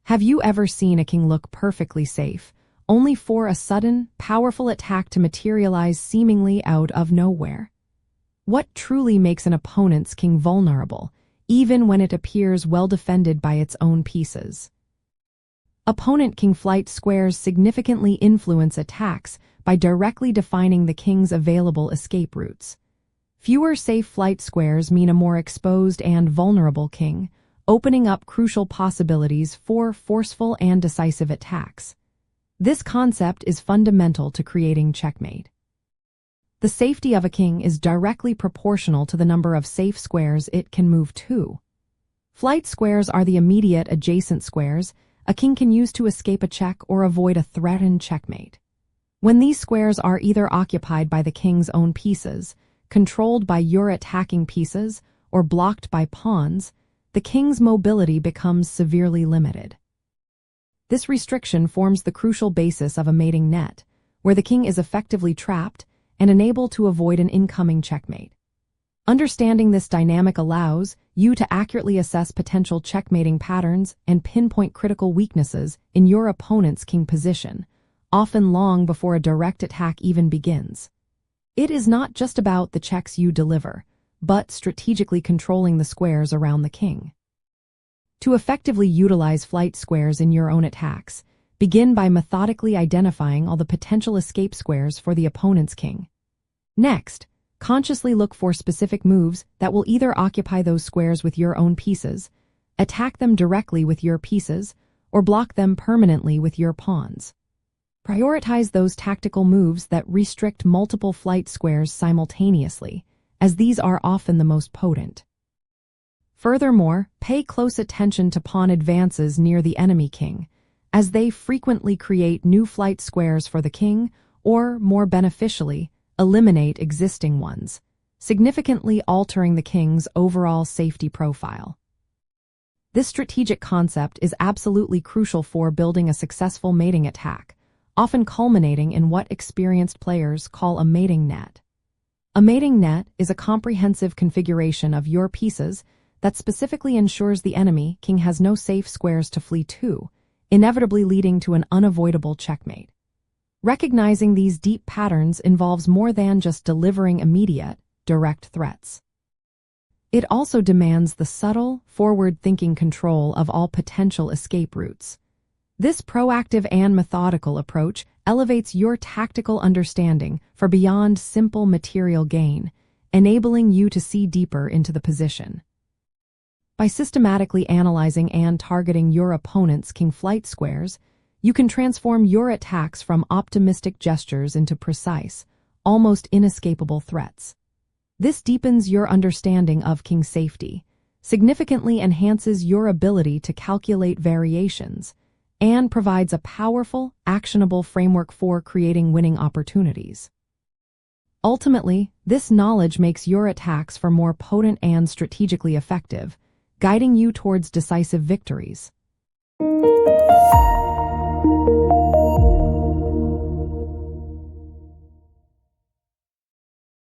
Have you ever seen a king look perfectly safe, only for a sudden, powerful attack to materialize seemingly out of nowhere? What truly makes an opponent's king vulnerable, even when it appears well defended by its own pieces? Opponent king flight squares significantly influence attacks by directly defining the king's available escape routes. Fewer safe flight squares mean a more exposed and vulnerable king, opening up crucial possibilities for forceful and decisive attacks. This concept is fundamental to creating checkmate. The safety of a king is directly proportional to the number of safe squares it can move to. Flight squares are the immediate adjacent squares a king can use to escape a check or avoid a threatened checkmate. When these squares are either occupied by the king's own pieces, controlled by your attacking pieces, or blocked by pawns, the king's mobility becomes severely limited. This restriction forms the crucial basis of a mating net, where the king is effectively trapped and unable to avoid an incoming checkmate. Understanding this dynamic allows you to accurately assess potential checkmating patterns and pinpoint critical weaknesses in your opponent's king position, often long before a direct attack even begins. It is not just about the checks you deliver, but strategically controlling the squares around the king. To effectively utilize flight squares in your own attacks, begin by methodically identifying all the potential escape squares for the opponent's king. Next, consciously look for specific moves that will either occupy those squares with your own pieces, attack them directly with your pieces, or block them permanently with your pawns. Prioritize those tactical moves that restrict multiple flight squares simultaneously, as these are often the most potent. Furthermore, pay close attention to pawn advances near the enemy king, as they frequently create new flight squares for the king, or, more beneficially, eliminate existing ones, significantly altering the king's overall safety profile. This strategic concept is absolutely crucial for building a successful mating attack, often culminating in what experienced players call a mating net. A mating net is a comprehensive configuration of your pieces that specifically ensures the enemy king has no safe squares to flee to, inevitably leading to an unavoidable checkmate. Recognizing these deep patterns involves more than just delivering immediate, direct threats. It also demands the subtle, forward-thinking control of all potential escape routes. This proactive and methodical approach elevates your tactical understanding for beyond simple material gain, enabling you to see deeper into the position. By systematically analyzing and targeting your opponent's king flight squares, you can transform your attacks from optimistic gestures into precise, almost inescapable threats. This deepens your understanding of king safety, significantly enhances your ability to calculate variations, and provides a powerful, actionable framework for creating winning opportunities. Ultimately, this knowledge makes your attacks far more potent and strategically effective, guiding you towards decisive victories.